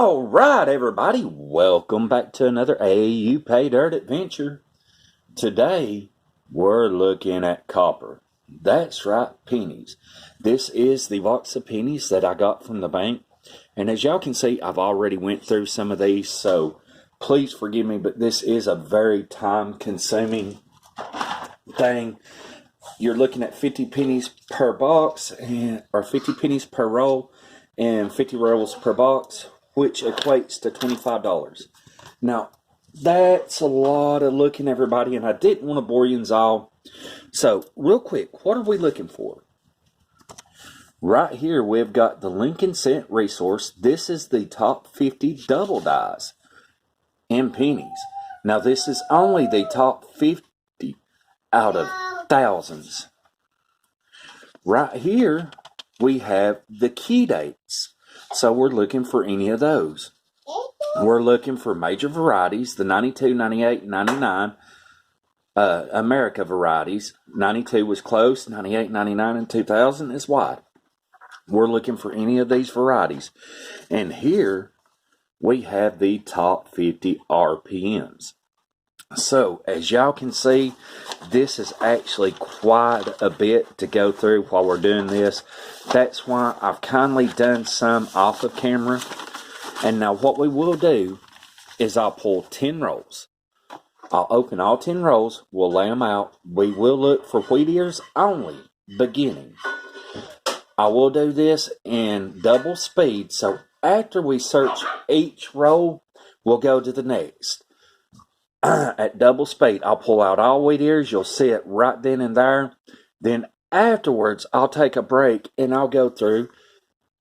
All right, everybody, welcome back to another AU Pay Dirt adventure. Today, we're looking at copper. That's right, pennies. This is the box of pennies that I got from the bank. And as y'all can see, I've already went through some of these, so please forgive me, but this is a very time-consuming thing. You're looking at 50 pennies per box, or 50 pennies per roll, and 50 rolls per box, which equates to $25. Now, that's a lot of looking, everybody, and I didn't want to bore you all. So, real quick, what are we looking for? Right here, we've got the Lincoln Cent resource. This is the top 50 double dies in pennies. Now, this is only the top 50 out of thousands. Right here, we have the key dates. So we're looking for any of those. We're looking for major varieties, the 92, 98, 99, America varieties. 92 was close, 98, 99, and 2000 is wide. We're looking for any of these varieties. And here we have the top 50 RPMs. So, as y'all can see, this is actually quite a bit to go through while we're doing this. That's why I've kindly done some off of camera. And now what we will do is I'll pull 10 rolls. I'll open all 10 rolls. We'll lay them out. We will look for wheat ears only, beginning. I will do this in double speed. So, after we search each roll, we'll go to the next. At double speed, I'll pull out all wheat ears. You'll see it right then and there. Then afterwards, I'll take a break and I'll go through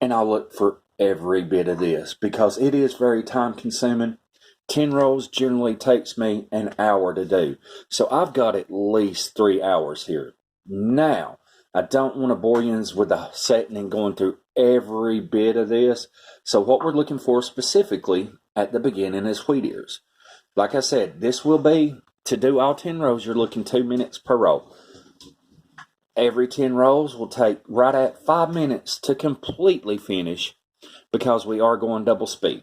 and I'll look for every bit of this because it is very time consuming. 10 rolls generally takes me an hour to do. So I've got at least 3 hours here. Now, I don't want to bore you with the setting and going through every bit of this. So what we're looking for specifically at the beginning is wheat ears. Like I said, this will be, to do all 10 rows, you're looking 2 minutes per roll. Every 10 rolls will take right at 5 minutes to completely finish because we are going double speed.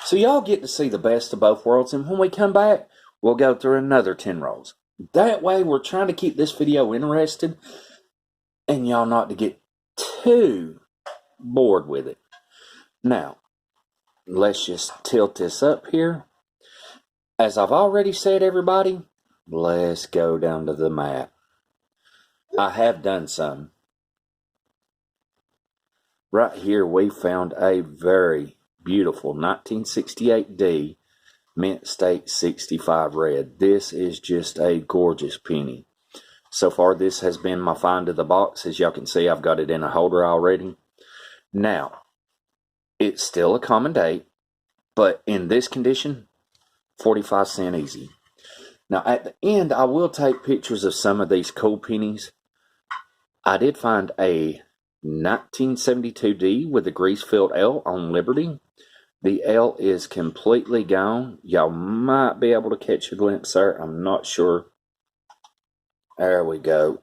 So y'all get to see the best of both worlds, and when we come back, we'll go through another 10 rolls. That way, we're trying to keep this video interesting and y'all not to get too bored with it. Now, let's just tilt this up here. As I've already said, everybody, let's go down to the map. I have done some. Right here, we found a very beautiful 1968D Mint State 65 red. This is just a gorgeous penny. So far, this has been my find of the box. As y'all can see, I've got it in a holder already. Now, it's still a common date, but in this condition, 45 cents easy. Now at the end, I will take pictures of some of these cool pennies. I did find a 1972D with a grease-filled L on Liberty. The L is completely gone. Y'all might be able to catch a glimpse there. I'm not sure. There we go.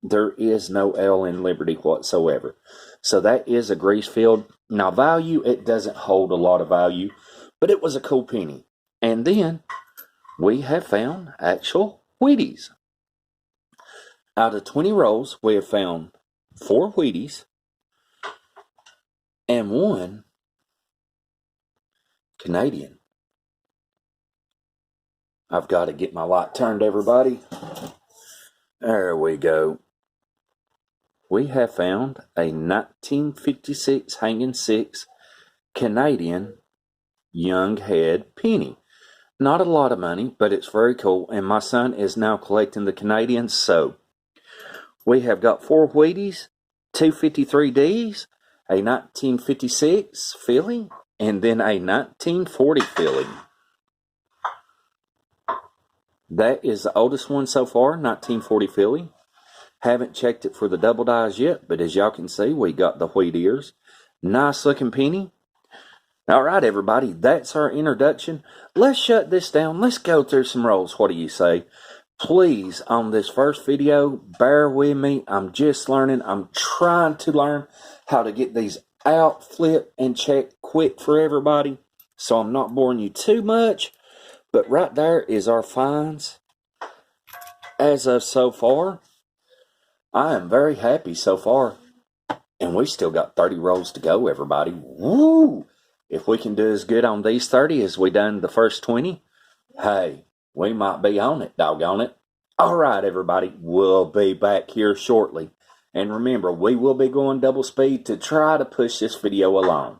There is no L in Liberty whatsoever. So that is a grease-filled. Now value, it doesn't hold a lot of value, but it was a cool penny. And then we have found actual Wheaties. Out of 20 rolls, we have found 4 Wheaties and 1 Canadian. I've got to get my light turned, everybody. There we go. We have found a 1956 Hanging 6 Canadian young head penny. Not a lot of money, but it's very cool, and my son is now collecting the Canadians. So we have got 4 Wheaties, 2 53Ds, a 1956 filly, and then a 1940 filly. That is the oldest one so far, 1940 filly. Haven't checked it for the double dies yet, but as y'all can see, we got the wheat ears. Nice looking penny. All right, everybody, that's our introduction. Let's shut this down. Let's go through some rolls. What do you say? Please, on this first video, bear with me. I'm just learning. I'm trying to learn how to get these out, flip, and check quick for everybody. so I'm not boring you too much. But right there is our finds as of so far. I am very happy so far. And we still got 30 rolls to go, everybody. Woo! If we can do as good on these 30 as we done the first 20, hey, we might be on it, doggone it. All right, everybody, we'll be back here shortly. And remember, we will be going double speed to try to push this video along.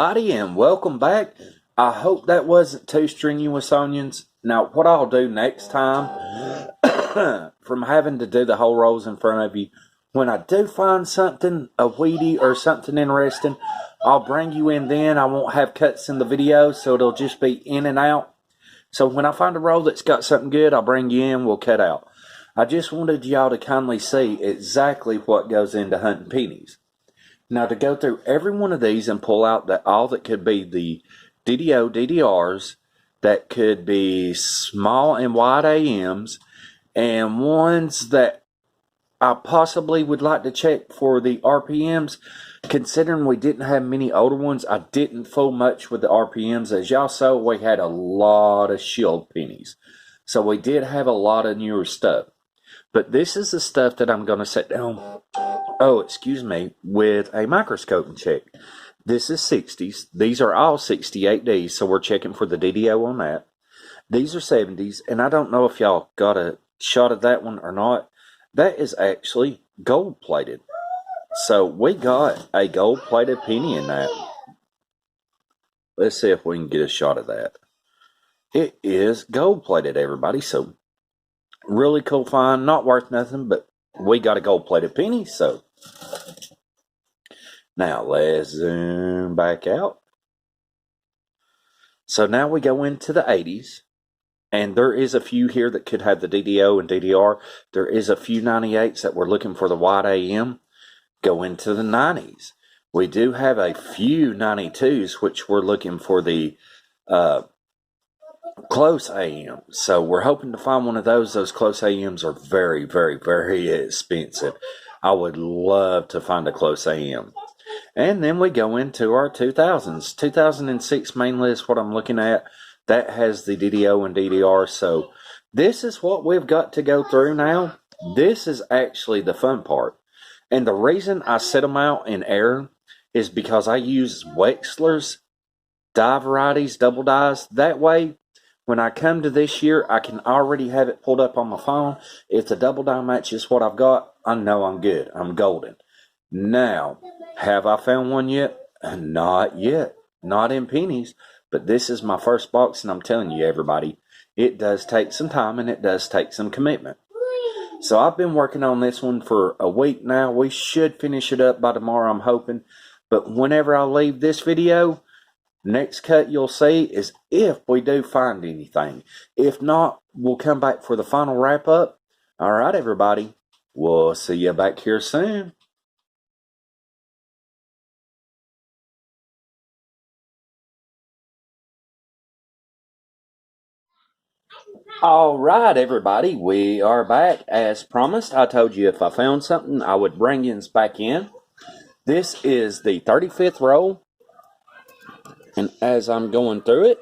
everybody, and welcome back. I hope that wasn't too strenuous, onions. Now, what I'll do next time, from having to do the whole rows in front of you, when I do find something, a weedy or something interesting, I'll bring you in then. I won't have cuts in the video, so it'll just be in and out. So when I find a row that's got something good, I'll bring you in, we'll cut out. I just wanted y'all to kindly see exactly what goes into hunting pennies. Now, to go through every one of these and pull out all that could be the DDO, DDRs, that could be small and wide AMs, and ones that I possibly would like to check for the RPMs. Considering we didn't have many older ones, I didn't fool much with the RPMs. As y'all saw, we had a lot of shield pennies. So we did have a lot of newer stuff. But this is the stuff that I'm going to set down, with a microscope and check. This is 60s. These are all 68Ds, so we're checking for the DDO on that. These are 70s, and I don't know if y'all got a shot of that one or not. That is actually gold-plated. So we got a gold-plated penny in that. Let's see if we can get a shot of that. It is gold-plated, everybody, so really cool find. Not worth nothing, but we got a gold-plated penny, so. Now, let's zoom back out. So now we go into the 80s. And there is a few here that could have the DDO and DDR. There is a few 98s that we're looking for the wide AM. Go into the 90s. We do have a few 92s, which we're looking for the close AM. So we're hoping to find one of those. Those close AMs are very, very, very expensive. I would love to find a close AM. And then we go into our 2000s. 2006 mainly is what I'm looking at. That has the DDO and DDR. So this is what we've got to go through now. This is actually the fun part. And the reason I set them out in air is because I use Wexler's die varieties, double dies. That way, when I come to this year, I can already have it pulled up on my phone. If the double die matches what I've got, I know I'm good. I'm golden. Now, have I found one yet? Not yet. Not in pennies. But this is my first box, and I'm telling you, everybody, it does take some time, and it does take some commitment. So I've been working on this one for a week now. We should finish it up by tomorrow, I'm hoping. But whenever I leave this video, next cut you'll see is if we do find anything. If not, we'll come back for the final wrap-up. All right, everybody. We'll see you back here soon. All right, everybody, we are back. As promised, I told you if I found something, I would bring you back in. This is the 35th roll, and as I'm going through it,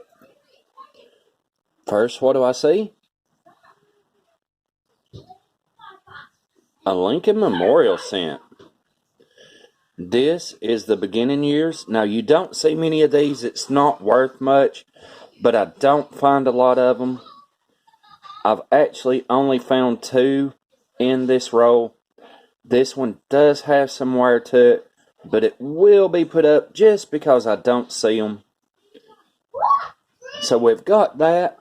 first, what do I see? A Lincoln Memorial cent. This is the beginning years. Now, you don't see many of these. It's not worth much, but I don't find a lot of them. I've actually only found 2 in this roll. This one does have some wear to it, but it will be put up just because I don't see them. So we've got that.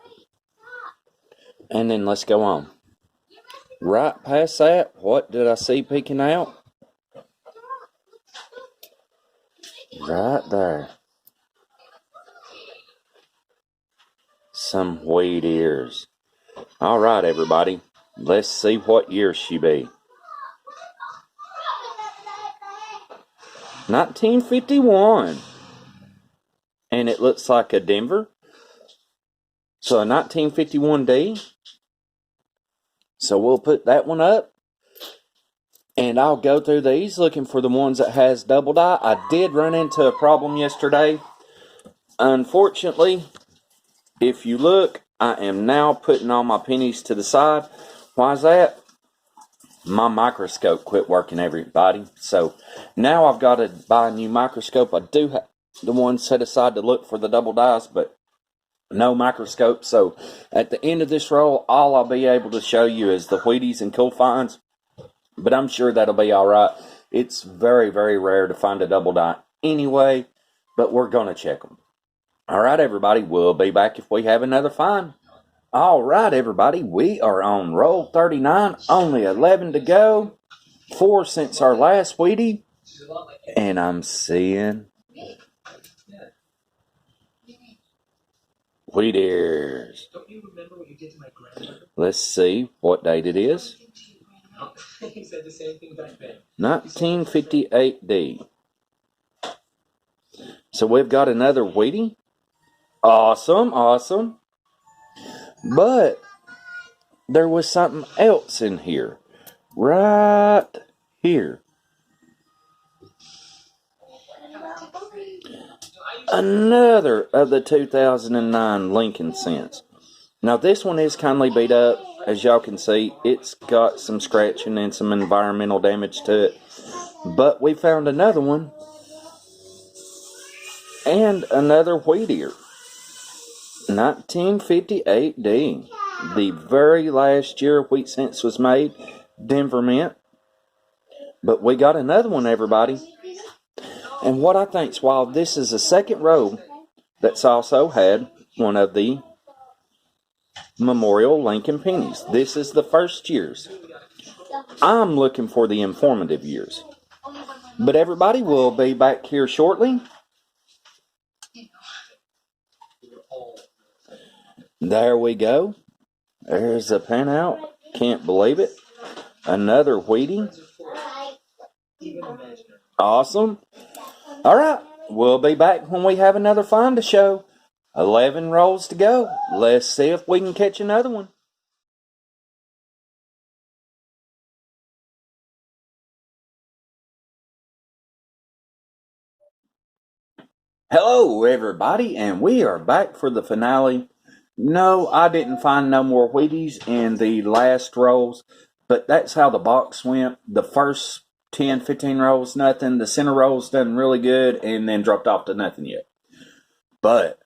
And then let's go on. Right past that, what did I see peeking out? Right there. Some wheat ears. All right, everybody. Let's see what year she be. 1951. And it looks like a Denver. So a 1951D. So we'll put that one up. And I'll go through these looking for the ones that has double die. I did run into a problem yesterday. Unfortunately, if you look, I am now putting all my pennies to the side. Why is that? My microscope quit working, everybody. So now I've got to buy a new microscope. I do have the one set aside to look for the double dies, but no microscope. So at the end of this roll, all I'll be able to show you is the Wheaties and cool finds. But I'm sure that'll be all right. It's very, very rare to find a double die anyway. but we're going to check them. All right, everybody, we'll be back if we have another find. All right, everybody, we are on roll 39, only 11 to go, 4 since our last Wheatie, and I'm seeing wheat ears. Let's see what date it is. 1958D. So we've got another Wheatie. Awesome, awesome. But there was something else in here. Right here. Another of the 2009 Lincoln cents. Now this one is kindly beat up. As y'all can see, it's got some scratching and some environmental damage to it. But we found another one. And another wheat ear. 1958D. The very last year wheat cents was made. Denver Mint. But we got another one, everybody. And what I think's wild, this is the second row that's also had one of the Memorial Lincoln pennies. This is the first years. I'm looking for the informative years. But everybody will be back here shortly. There we go. There's a pinout. Can't believe it. Another Wheatie. Awesome. All right. We'll be back when we have another find to show. 11 rolls to go. Let's see if we can catch another one. Hello, everybody, and we are back for the finale. No, I didn't find no more Wheaties in the last rolls, but that's how the box went. The first 10, 15 rolls, nothing. The center rolls done really good, and then dropped off to nothing yet. But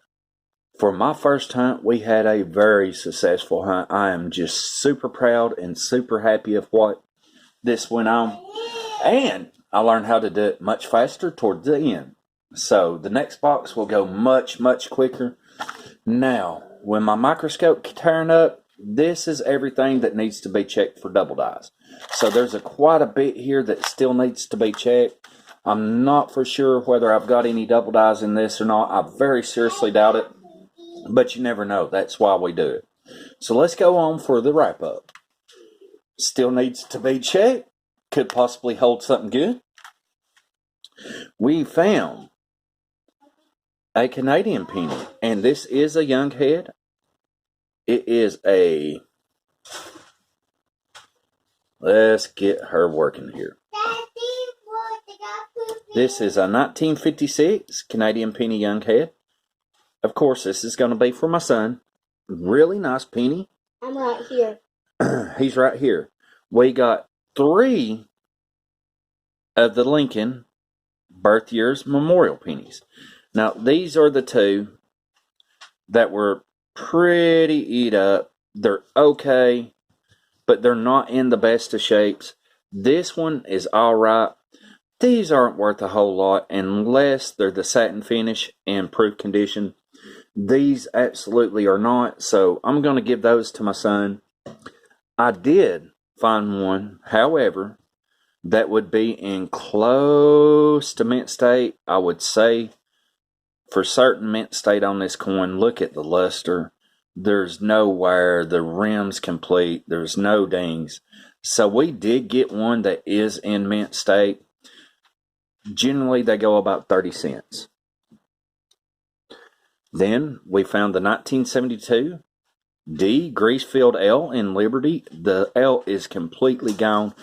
for my first hunt, we had a very successful hunt. I am just super proud and super happy of what this went on. And I learned how to do it much faster towards the end. So the next box will go much, much quicker. Now, when my microscope turn up, this is everything that needs to be checked for double dyes. So there's quite a bit here that still needs to be checked. I'm not for sure whether I've got any double dyes in this or not. I very seriously doubt it. But you never know. That's why we do it. So let's go on for the wrap up. Still needs to be checked. Could possibly hold something good. We found a Canadian penny. And this is a young head. It is a... Let's get her working here. This is a 1956 Canadian penny young head. Of course, this is going to be for my son. Really nice penny. I'm right here. He's right here. We got 3 of the Lincoln birth years memorial pennies. Now, these are the 2 that were pretty eat up. They're okay, but they're not in the best of shapes. This one is alright. These aren't worth a whole lot unless they're the satin finish and proof condition. These absolutely are not, so I'm going to give those to my son. I did find one, however, that would be in close to mint state. I would say for certain mint state on this coin. Look at the luster. There's no wear. The rim's complete. There's no dings. So we did get one that is in mint state. Generally, they go about 30 cents. Then we found the 1972 D Greasefield L in Liberty. The L is completely gone.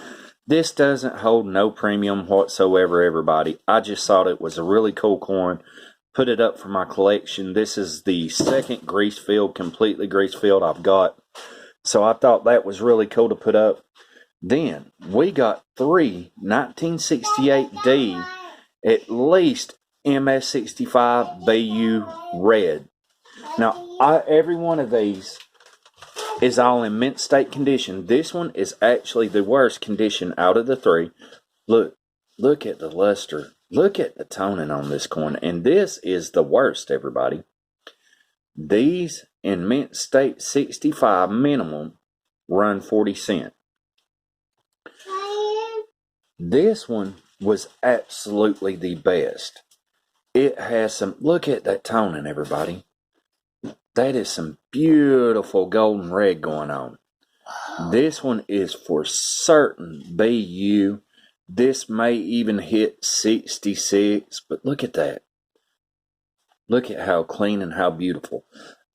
This doesn't hold no premium whatsoever, everybody. I just thought it was a really cool coin. Put it up for my collection. This is the second Greasefield, completely Greasefield I've got. So I thought that was really cool to put up. Then we got 3 1968D, at least MS65 BU red. Now, every one of these is all in mint state condition. This one is actually the worst condition out of the 3. Look at the luster. Look at the toning on this coin. And this is the worst, everybody. These in mint state 65 minimum run 40 cents. This one was absolutely the best. It has some, look at that toning, everybody. That is some beautiful golden red going on. This one is for certain BU. This may even hit 66, but look at that. Look at how clean and how beautiful.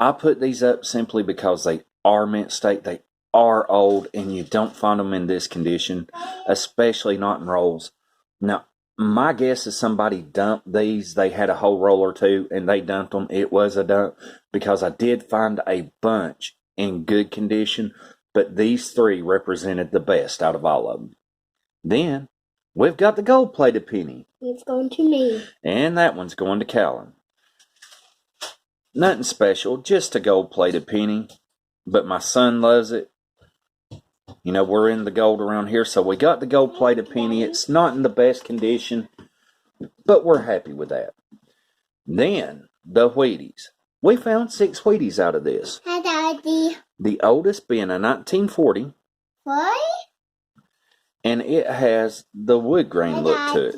I put these up simply because they are mint state. They are old, and you don't find them in this condition, especially not in rolls. Now, my guess is somebody dumped these. They had a whole roll or two, and they dumped them. It was a dump, because I did find a bunch in good condition, but these three represented the best out of all of them. Then, we've got the gold-plated penny. It's going to me. And that one's going to Callan. Nothing special, just a gold-plated penny, but my son loves it. You know, we're in the gold around here, so we got the gold-plated penny. It's not in the best condition, but we're happy with that. Then, the Wheaties. We found 6 Wheaties out of this. Hi, Daddy. The oldest being a 1940. What? And it has the wood grain look to it.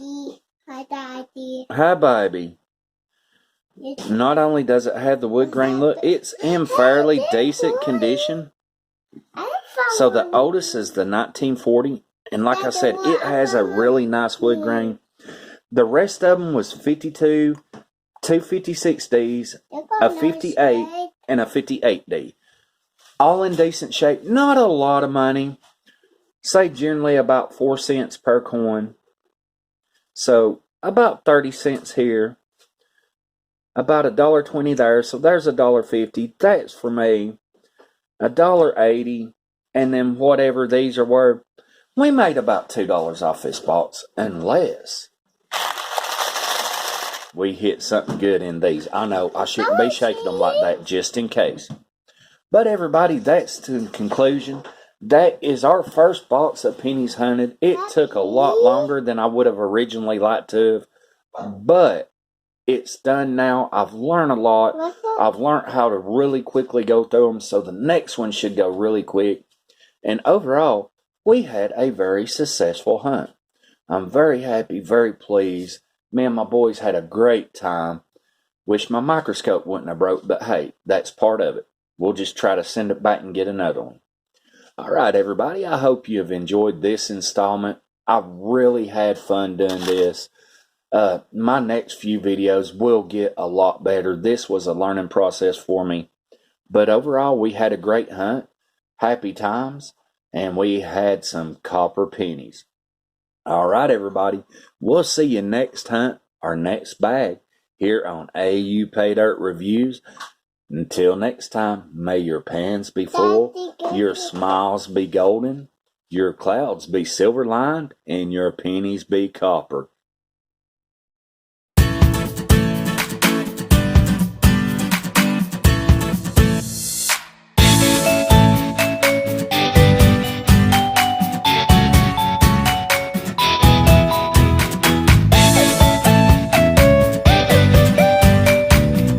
Hi, Daddy. Hi, baby. Not only does it have the wood grain look, it's in fairly decent condition. So the oldest is the 1940, and like I said, it has a really nice wood grain. The rest of them was 52, 2 56Ds, a 58, and a 58D. All in decent shape. Not a lot of money. Say generally about 4 cents per coin. So about 30 cents here. About $1.20 there. So there's $1.50. That's for me. $1.80. And then whatever these are worth. We made about $2 off this box. Unless we hit something good in these. I know I shouldn't be shaking them like that, just in case. But everybody, that's the conclusion. That is our first box of pennies hunted. It took a lot longer than I would have originally liked to have. But it's done now. I've learned a lot. I've learned how to really quickly go through them. So the next one should go really quick. And overall, we had a very successful hunt. I'm very happy, very pleased. Me and my boys had a great time. Wish my microscope wouldn't have broke, but hey, that's part of it. We'll just try to send it back and get another one. All right, everybody, I hope you have enjoyed this installment. I really had fun doing this. My next few videos will get a lot better. This was a learning process for me. But overall, we had a great hunt. Happy times. And we had some copper pennies. All right, everybody. We'll see you next hunt or next bag here on AU Pay Dirt Reviews. Until next time, may your pans be full, your smiles be golden, your clouds be silver-lined, and your pennies be copper.